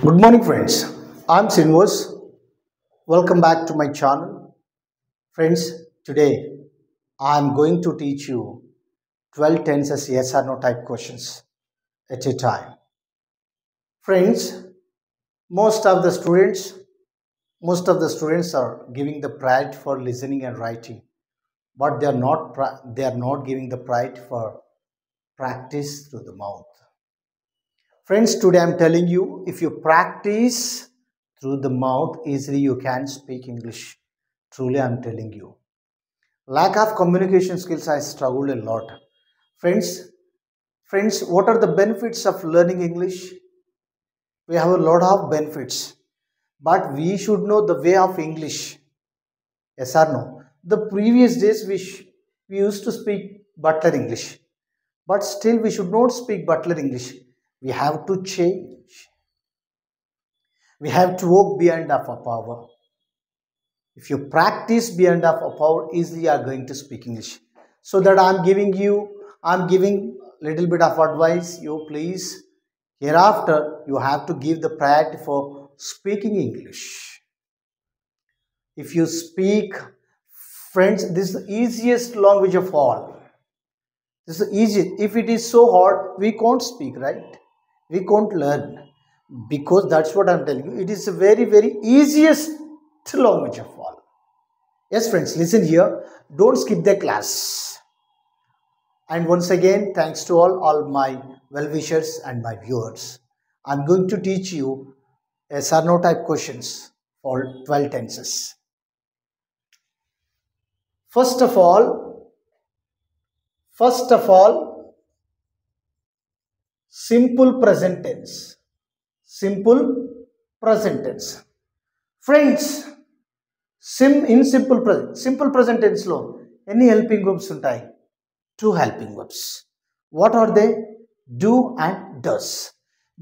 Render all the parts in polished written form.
Good morning, friends. I'm Sinvos. Welcome back to my channel. Friends, today I'm going to teach you 12 tenses yes or no type questions at a time. Friends, most of the students are giving the priority for listening and writing, but they are not giving the priority for practice through the mouth. Friends, today I'm telling you, if you practice through the mouth easily, you can speak English. Truly, I'm telling you. Lack of communication skills, I struggled a lot. Friends, what are the benefits of learning English? We have a lot of benefits, but we should know the way of English. Yes or no? The previous days we used to speak butler English, but still we should not speak butler English. We have to change. We have to walk beyond of our power. If you practice beyond of our power, easily you are going to speak English. So that I'm giving little bit of advice. You please, hereafter, you have to give the priority for speaking English. If you speak, friends, this is the easiest language of all. This is the easiest. If it is so hard, we can't speak, right? We can't learn. Because that's what I'm telling you. It is a very, very easiest language of all. Yes, friends, listen here. Don't skip the class. And once again, thanks to all my well-wishers and my viewers. I'm going to teach you yes or no type questions for 12 tenses. First of all, simple present tense. Simple present tense. Friends, in simple present tense లో ఎన్ని helping verbs ఉంటాయి? Two helping verbs. What are they? Do and does.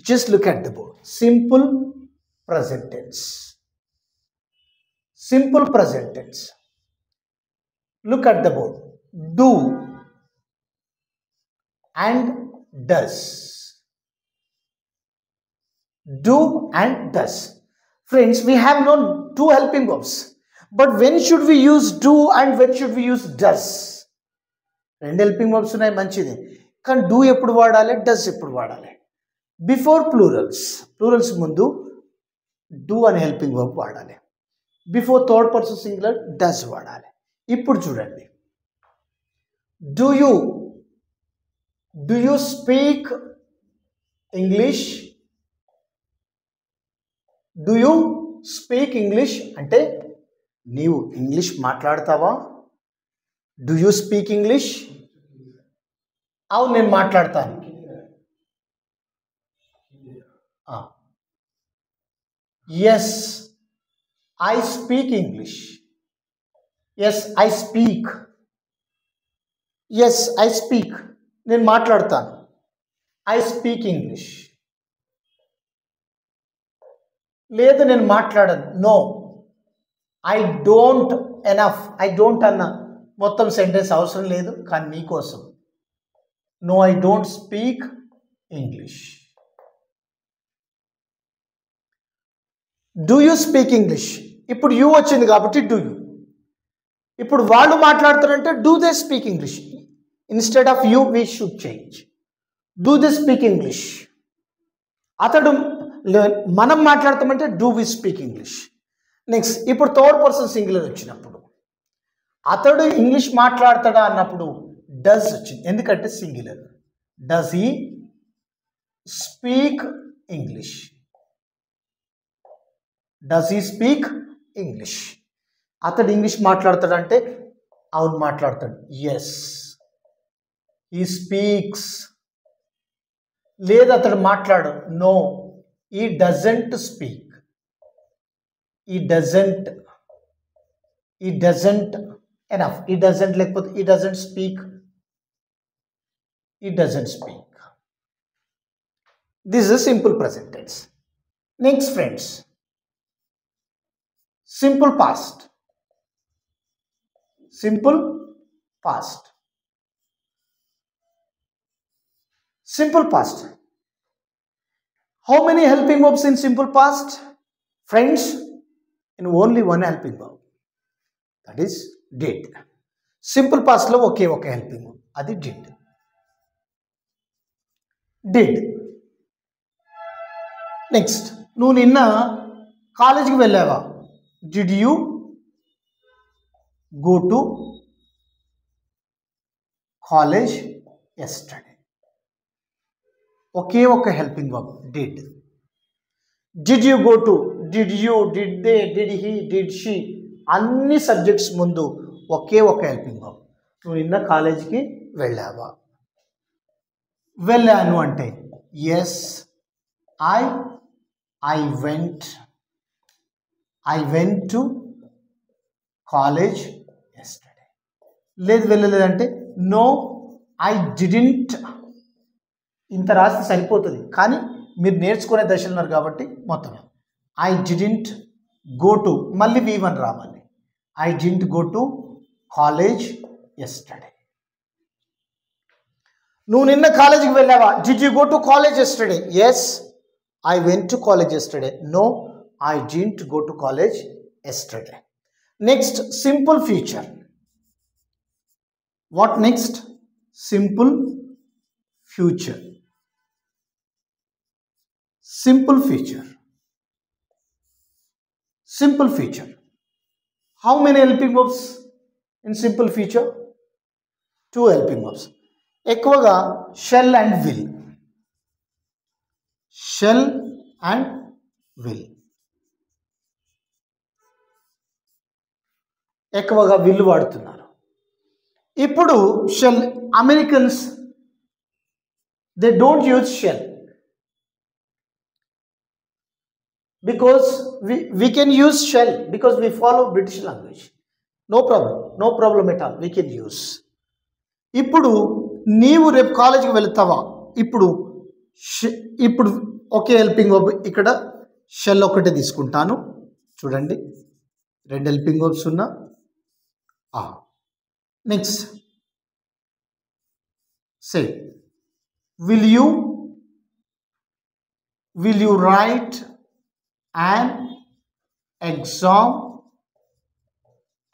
Just look at the board. Simple present tense. Simple present tense. Look at the board. Do and does. Do and does. Friends, we have known two helping verbs. But when should we use do and when should we use does? రెండు helping verbs ఉన్నాయి, మంచిది. కానీ do ఎప్పుడు వాడాలి, does ఎప్పుడు వాడాలి? Before plurals ముందు do అనే హెల్పింగ్ వర్బ్ వాడాలి. Before third person singular does వాడాలి. ఇప్పుడు చూడండి, do you speak English? Do you speak English అంటే నీవు ఇంగ్లీష్ మాట్లాడతావా? Do you speak English? అవును, నేను మాట్లాడతాను. Yes I speak English. Yes I speak. Yes I speak, నేను మాట్లాడతాను. I speak English. లేదు, నేను మాట్లాడను. No, I don't. Enough. I don't అన్న మొత్తం సెంటెన్స్ అవసరం లేదు, కానీ మీకోసం. No, I don't speak English. Do you speak English? ఇప్పుడు యూ వచ్చింది కాబట్టి డూ యూ. ఇప్పుడు వాళ్ళు మాట్లాడుతారంటే do they speak English. Instead of you we should change. Do they speak English. మనం మాట్లాడతామంటే do we speak English. Next, ఇప్పుడు third person singular వచ్చినప్పుడు అతడు ఇంగ్లీష్ మాట్లాడతాడా అన్నప్పుడు డస్ వచ్చింది, ఎందుకంటే singular. Does he speak English? Does he speak English? అతడు ఇంగ్లీష్ మాట్లాడతాడంటే అవును మాట్లాడతాడు. Yes he speaks. లేదు, అతడు మాట్లాడు. No, he doesn't speak. He doesn't enough. He doesn't లేకపోతే he doesn't speak. He doesn't speak. This is a simple present tense. Next, friends, simple past. Simple past. Simple past. How many helping verbs in simple past? Friends, in only one helping verb. That is did. Simple past lo okay helping verb. Adi did. Did. Next, నువ్వు నిన్న కాలేజీకి వెళ్ళావా? Did you go to college yesterday? ఒకే ఒక helping verb did. Did you go to? Did you? Did they? Did he? Did she? అన్ని subjects ముందు ఒకే ఒక helping verb. నువ్వు నిన్న కాలేజీకి వెళ్ళావా? వెళ్ళాను అంటే yes I went to college yesterday. లేదు వెళ్ళలేదంటే no I didn't. ఇంత రాస్తే సరిపోతుంది, కానీ మీరు నేర్చుకునే దశలు ఉన్నారు కాబట్టి మొత్తం I didn't go to, మళ్ళీ V1 రావాలి. I didn't go to college yesterday. నువ్వు నిన్న కాలేజీకి వెళ్ళావా? Did you go to college yesterday? Yes I went to college yesterday. No I didn't go to college yesterday. Next, simple future. What next? Simple future. Simple future. Simple future. How many helping verbs in simple future? 2 helping verbs. ఎక్కువగా shall and will. Shall and will. ఎక్కువగా will వాడుతున్నారు. ఇప్పుడు shall, Americans they don't use shall because we can use shall because we follow British language. No problem at all, we can use. ఇప్పుడు నీవు రేపు కాలేజీకి వెళ్తావా? ఇప్పుడు ఒకే హెల్పింగ్ వర్బ్ ఇక్కడ షెల్ ఒకటే తీసుకుంటాను. చూడండి, 2 హెల్పింగ్ వర్బ్స్ ఉన్నా. Next say will you right an exam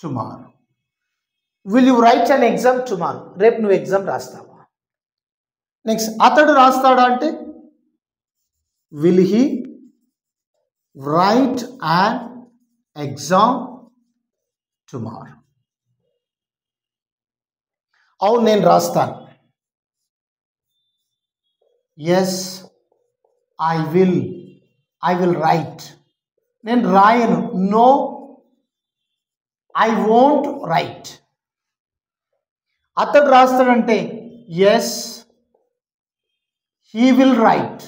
tomorrow? Will you write an exam tomorrow? రేపు నువ్వు ఎగ్జామ్ రాస్తావా? నెక్స్ట్, అతడు రాస్తాడా అంటే will he write an exam tomorrow? అవును నేను రాస్తాను. yes I will write. నేను రాయను. no I won't write. అతడు రాస్తాడంటే yes he will write.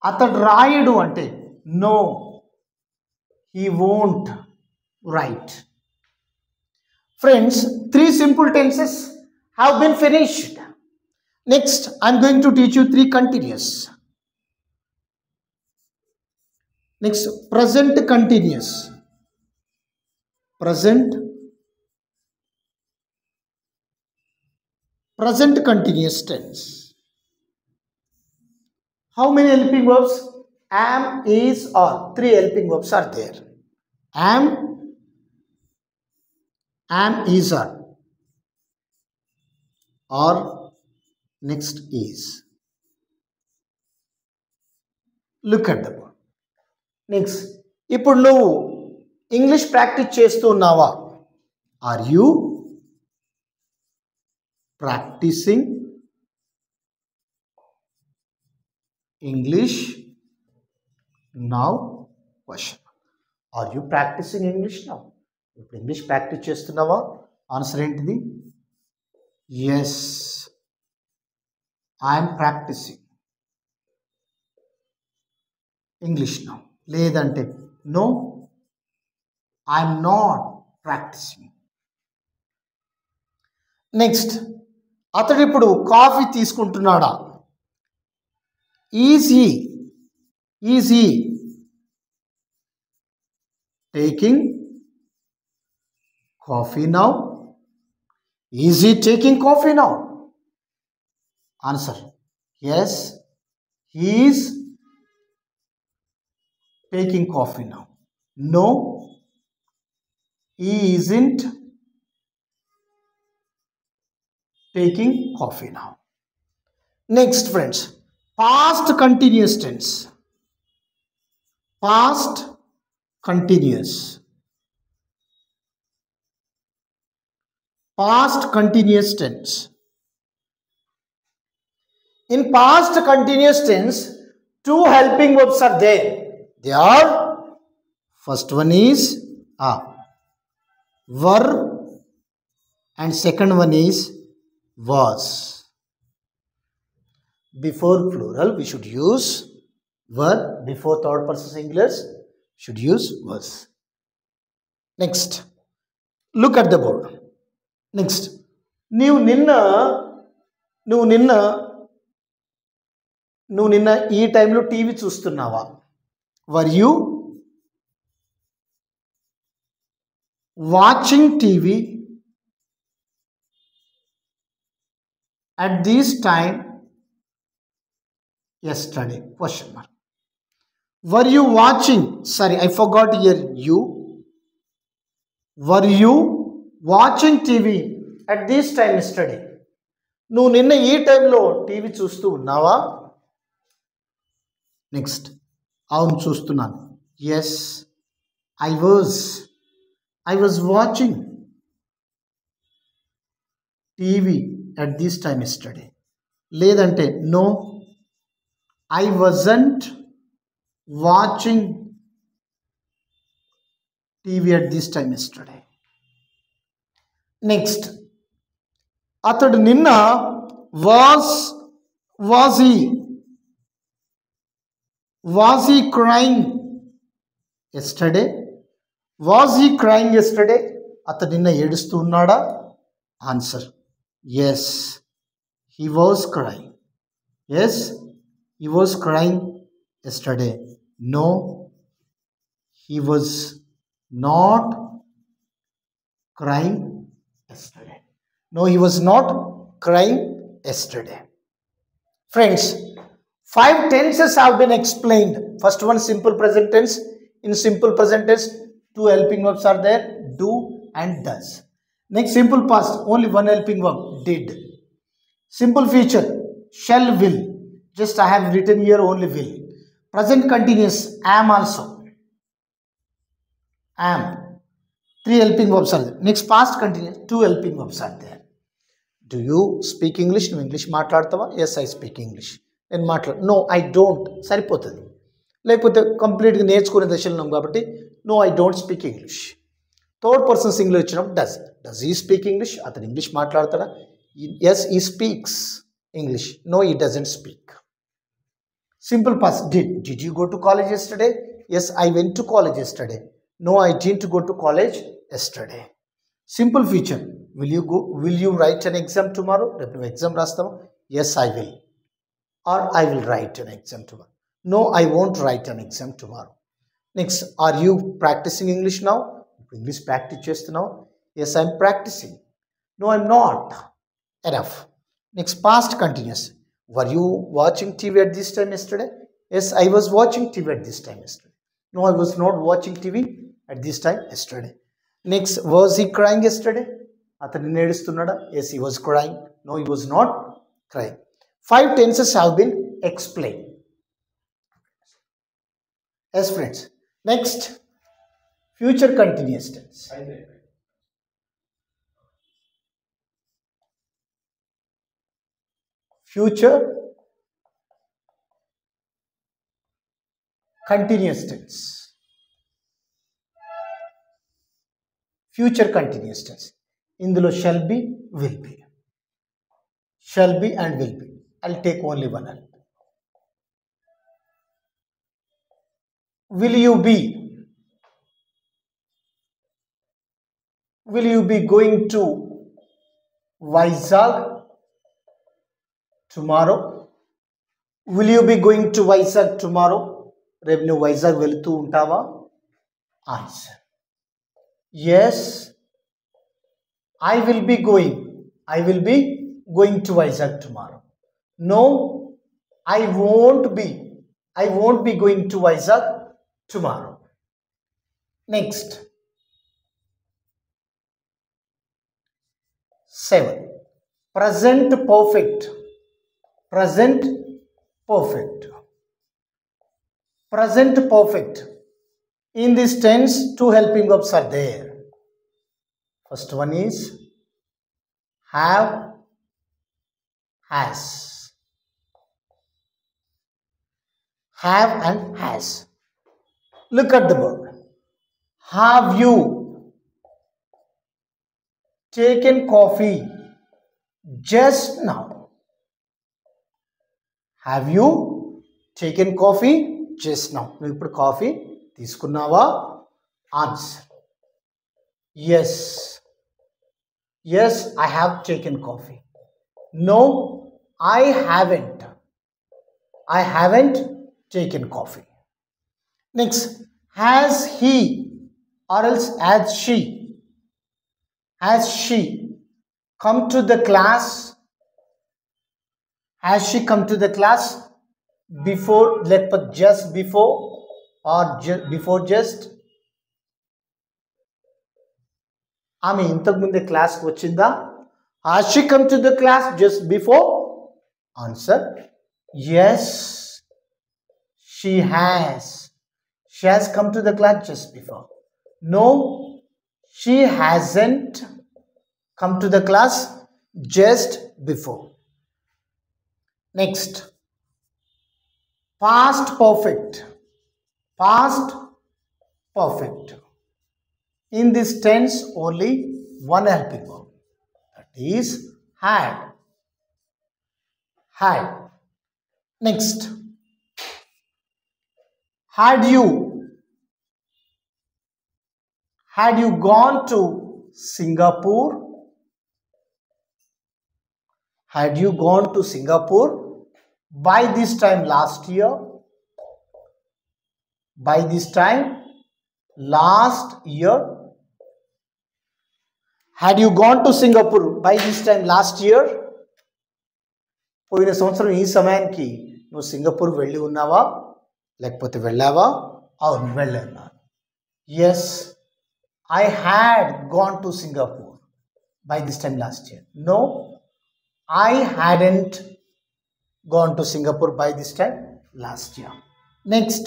అతడు రాయడు అంటే no he won't write. Friends, 3 simple tenses have been finished. Next, I am going to teach you 3 continuous. Next, present continuous. Present continuous tense. How many helping verbs? Am, is, are. 3 helping verbs are there. Am, is, are. Or next is. Look at the board. Next, ఇప్పుడు నువ్వు English practice చేస్తున్నావా? Are you practising English now? Question. Are you practising English now? ఇప్పుడు English practice చేస్తున్నావా? Answer ఏంటిది? Yes I'm practising English now. లేదంటే no I'm not practising. Next, అతడు ఇప్పుడు coffee తీసుకుంటున్నాడా? Is he taking coffee now? Is he taking coffee now? Answer, yes He is taking coffee now. No, he isn't taking coffee now. Next, friends, past continuous tense. Past continuous. Past continuous tense. In past continuous tense, two helping verbs are there. They are, first one is were, and second one is was. Before plural, we should use were. Before third person singular, should use was. Next, look at the board. Next, నీవు నిన్న ఈ టైంలో TV చూస్తున్నావా? వర్ you watching TV at this time yesterday? Question mark. Were you watching? Sorry, I forgot here you. Were you watching TV at this time yesterday? నువ్వు నిన్న ఈ టైంలో TV చూస్తూ ఉన్నావా? నెక్స్ట్, అవును చూస్తున్నాను. Yes, I was watching TV at this time yesterday. లేదంటే no, I wasn't watching TV at this time yesterday. Next, అతడు నిన్న was he crying yesterday? Was he crying yesterday? అతడు నిన్న ఏడుస్తూ ఉన్నాడా? Answer, yes, he was crying. Yes, he was crying yesterday. No, he was not crying yesterday. No, he was not crying yesterday. Friends, 5 tenses have been explained. First one, simple present tense. In simple present tense, 2 helping verbs are there, do and does. Next, simple past, only one helping verb, did. Simple future, shall, will. Just I have written here only will. Present continuous, am also. Am. 3 helping verbs are there. Next, past continuous, 2 helping verbs are there. Do you speak English? No, English మాట్లాడతావా? Yes, I speak English. నేను మాట్లాడు. No, I don't. సరిపోతుంది. లేకపోతే కంప్లీట్గా నేర్చుకునే దశలో ఉన్నాం కాబట్టి no, I don't speak English. Third person singular వచ్చినప్పుడు డస్ హీ స్పీక్ ఇంగ్లీష్? అతను ఇంగ్లీష్ మాట్లాడతాడా? Yes, he speaks English. No, he doesn't speak. Simple past, did you go to college yesterday? Yes, I went to college yesterday. No, I didn't go to college yesterday. Simple future, will you write an exam tomorrow? రేపు నువ్వు exam రాస్తావా? Yes, I will. Or I will write an exam tomorrow. No, I won't right an exam tomorrow. Next, are you practising English now? English practice చేస్తున్నావు? Yes, I'm practising. No, I'm not. Enough. Next, past continuous. Were you watching TV at this time yesterday? Yes, I was watching TV at this time yesterday. No, I was not watching TV at this time yesterday. Next, was he crying yesterday? అతను నేడుస్తున్నాడా? Yes, he was crying. No, he was not crying. 5 tenses have been explained. Yes, friends. Next, future continuous tense. Future continuous tense. Future continuous tense. ఇందులో shall be, will be. Shall be and will be. I'll take only one help. Will you be? Will you be going to Vizag tomorrow? Will you be going to Vizag tomorrow? రేపు నువ్వు వైజాగ్ వెళుతూ ఉంటావా? Answer, yes, I will be going. I will be going to Vizag tomorrow. No, I won't be going to Vizag tomorrow. Next, 7. Present perfect. Present perfect. Present perfect. In this tense, two helping verbs are there. First one is have, has. Have and has. Look at the word. Have you taken coffee just now? Have you taken coffee just now? నువ్వు ఇప్పుడు coffee తీసుకున్నావా? Answer. Yes. Yes, I have taken coffee. No, I haven't. I haven't taken coffee. Next, has he or else has she come to the class? Has she come to the class before, let's put just before or before just? ఆమె ఇంతకు ముందే క్లాస్కి వచ్చిందా? Has she come to the class just before? Answer. Yes, she has. She has come to the class just before. No, she hasn't come to the class just before. Next, past perfect. Past perfect. In this tense, only one helping verb. That is had. Had. Next, had you gone to Singapore? Had you gone to Singapore by this time last year? By this time last year? Had you gone to Singapore by this time last year? పోయిన సంవత్సరం ఈ సమయానికి నువ్వు Singapore వెళ్ళి ఉన్నావా లేకపోతే వెళ్ళావా? అవును, వెళ్ళాను. Yes, I had gone to Singapore by this time last year. No, I hadn't gone to Singapore by this time last year. Next,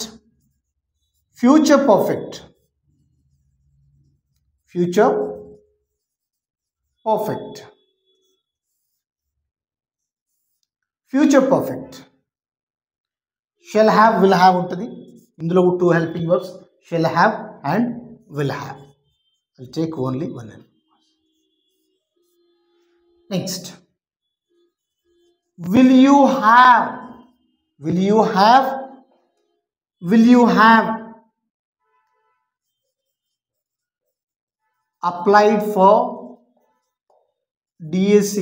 future perfect. Future perfect. Future perfect. Shall have, will have ఉంటుంది. ఇందులో two helping verbs, shall have and will have. I'll take only one helping verb. Next, will you have? Will you have? Will you have applied for DSC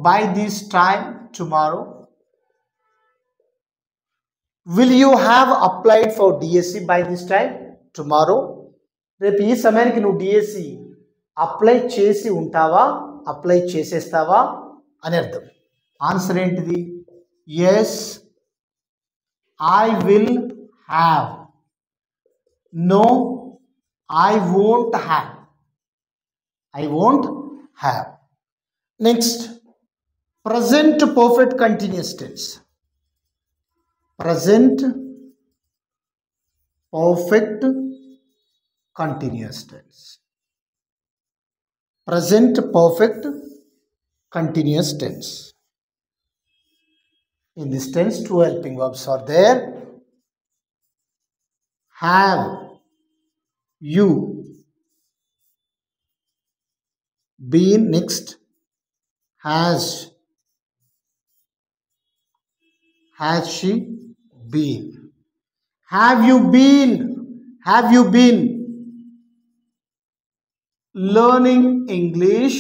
by this time tomorrow? Will you have applied for DSC by this time tomorrow? రేపు ఈ సమయానికి నువ్వు DSC apply చేసి ఉంటావా, apply చేసేస్తావా అని అర్థం. Answer ఏంటిది? Yes, I will have. No, I won't have. I won't have. Next, present perfect continuous tense. Present perfect continuous tense. Present perfect continuous tense. In this tense, two helping verbs are there. Have you been? Next, has she been? Have you been learning English?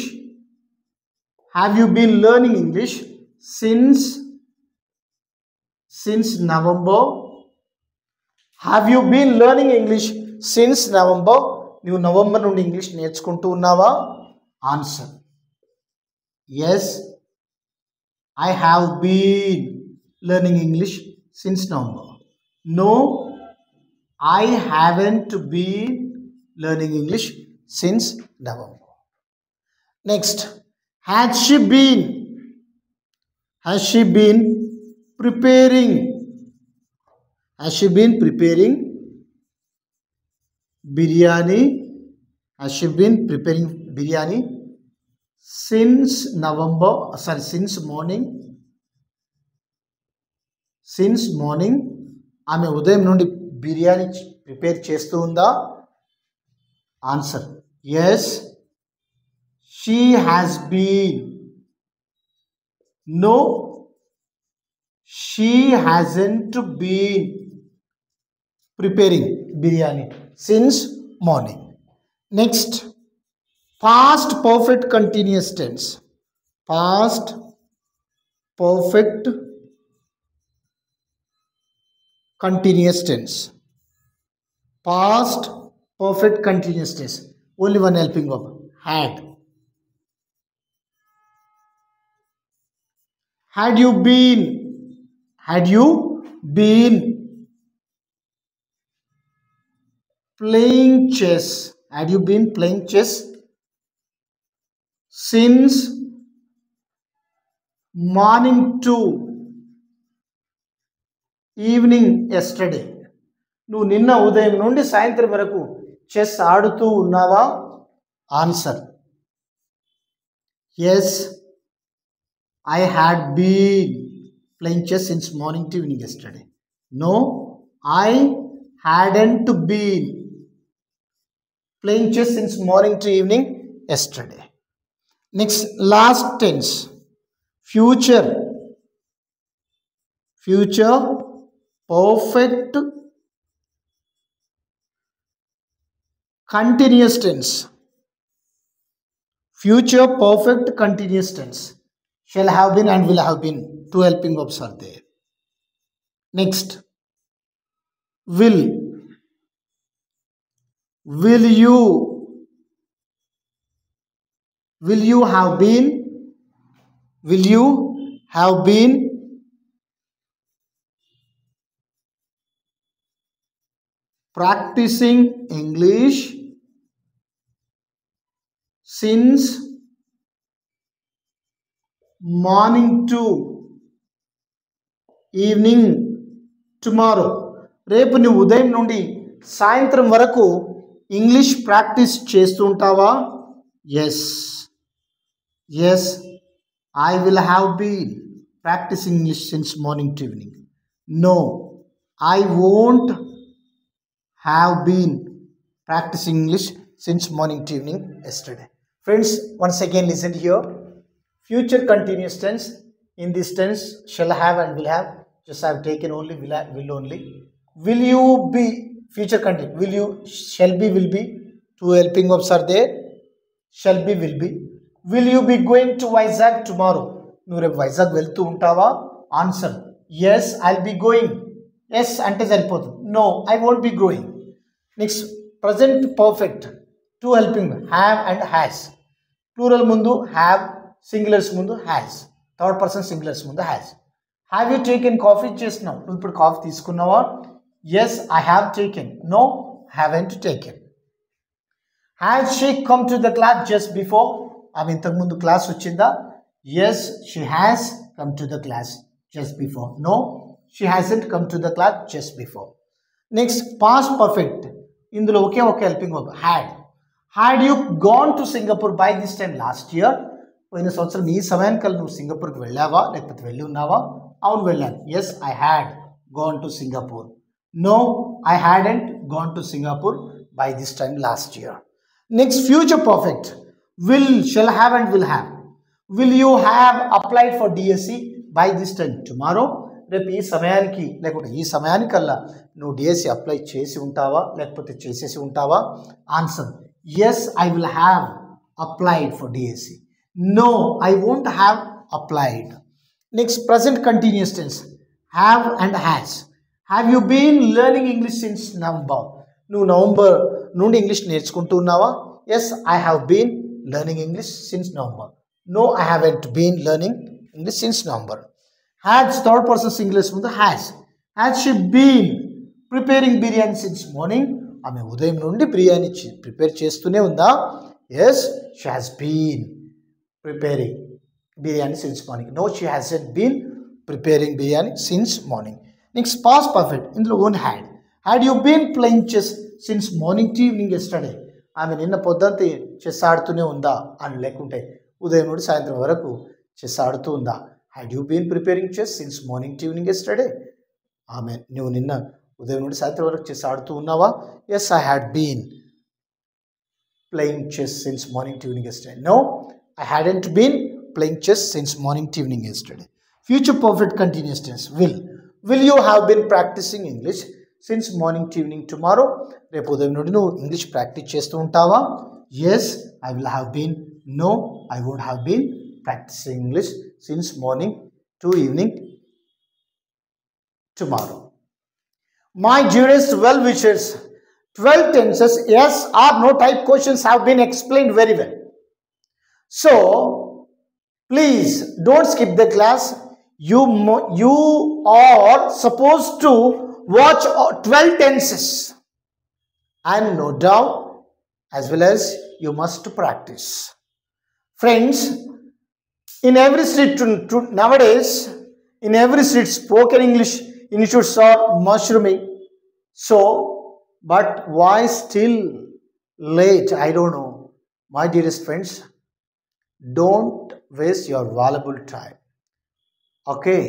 Have you been learning English since November? Have you been learning English since November? నువ్వు November నుండి English నేర్చుకుంటూ ఉన్నావా? Answer. Yes, I have been learning English since November. No, I haven't been learning English since November. Next, has she been? Has she been preparing? Has she been preparing biryani? Has she been preparing biryani since November? Sorry, since morning. Since morning. ఆమె ఉదయం నుండి biryani prepare చేస్తూ ఉందా? Answer yes, she has been. No, she hasn't been preparing biryani since morning. Next, past perfect continuous tense. Past perfect continuous tense. Past perfect continuous tense. Only one helping verb. Had. Had you been? Had you been playing chess? Had you been playing chess since morning to evening yesterday? నువ్వు నిన్న ఉదయం నుండి సాయంత్రం వరకు chess ఆడుతూ ఉన్నావా? Answer yes, I had been playing chess since morning to evening yesterday. No, I hadn't been playing chess since morning to evening yesterday. Next, last tense. Future. Future perfect continuous tense. Future perfect continuous tense. Shall have been and will have been. Two helping verbs are there. Next, will. Will you have been? Will you have been practicing English since morning to evening tomorrow? రేపు నువ్వు ఉదయం నుండి సాయంత్రం వరకు English practice చేస్తూ ఉంటావా? Yes, yes, I will have been practicing English since morning to evening. No, I won't have been practicing English since morning to evening yesterday. Friends, once again listen here. Future continuous tense. In this tense, shall have and will have. Just have taken only will only. Will you be? Future continuous. Will you? Shall be, will be. Two helping verbs are there. Shall be, will be. Will you be going to Vizag tomorrow? నువ్వు రేపు వైజాగ్ వెళ్తూ ఉంటావా? Answer yes, I'll be going. Yes అంటే సరిపోతుంది. No, I won't be going. Next, present perfect. Two helping have and has. Plural ముందు have, singulars ముందు has, third person singulars ముందు has. Have you taken coffee? చేస్తున్నావు. నువ్వు ఇప్పుడు coffee తీసుకున్నావా? Yes, I have taken. No, haven't taken. Has she come to the class just before? ఆమె ఇంతకుముందు class వచ్చిందా? Yes, she has come to the class just before. No, she hasn't come to the class just before. Next, past perfect. ఇందులో ఒకే ఒక helping verb had. Had you gone to Singapore by this time last year? పోయిన సంవత్సరం ఈ సమయానికల్లా నువ్వు సింగపూర్కి వెళ్ళావా లేకపోతే వెళ్ళి ఉన్నావా? అవును, వెళ్ళాను. Yes, I had gone to Singapore. No, I hadn't gone to Singapore by this time last year. Next, future perfect. Will, shall have and will have. Will you have applied for DSC by this time tomorrow? రేపు ఈ సమయానికి లేకపోతే ఈ సమయానికల్లా నువ్వు DSC apply చేసి ఉంటావా లేకపోతే చేసేసి ఉంటావా? Answer yes, I will have applied for DSC. No, I won't have applied. Next, present continuous tense. Have and has. Have you been learning English since November? నువ్వు నవంబర్ నుండి ఇంగ్లీష్ నేర్చుకుంటూ ఉన్నావా? Yes, I have been learning English since November. No, I haven't been learning English since November. Has, third person singular mundu has. Has she been preparing biryani since morning? ఆమె ఉదయం నుండి biryani prepare చేస్తూనే ఉందా? Yes, she has been preparing biryani since morning. No, she hasn't been preparing biryani since morning. Next, past perfect. ఇందులో own had. Had you been playing chess since morning to evening yesterday? ఆమె నిన్న పొద్దుంతా chess ఆడుతూనే ఉందా అని లేకుంటే ఉదయం నుండి సాయంత్రం వరకు చెస్ ఆడుతూ ఉందా? Had you been preparing chess since morning to evening yesterday? ఆమె నువ్వు నిన్న ఉదయం నుండి సాయంత్రం వరకు చెస్ ఆడుతూ ఉన్నావా? Yes, I had been playing chess since morning to evening yesterday. No, I hadn't been playing chess since morning to evening yesterday. Future perfect continuous tense. Will you have been practicing English since morning to evening tomorrow? రేపు ఉదయం నుండి నువ్వు English practice చేస్తూ ఉంటావా? Yes, I will have been. No, I won't have been practicing English since morning to evening tomorrow. My dearest well-wishers, 12 tenses, yes or no type questions have been explained very well. So, please don't skip the class. You are supposed to watch 12 tenses and note down, as well as you must practice. Friends, in every street nowadays, in every street, spoken English institutes are mushrooming. So, but why still late? I don't know. My dearest friends, don't waste your valuable time. Okay,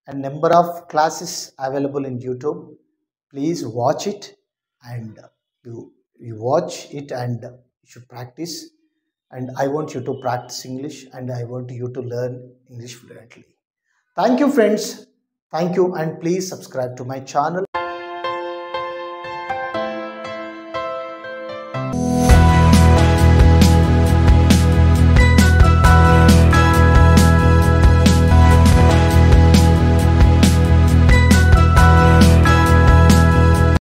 a number of classes available in YouTube. Please watch it, and you watch it and you should practice. And I want you to practice English, and I want you to learn English fluently. Thank you, friends. Thank you, and please subscribe to my channel.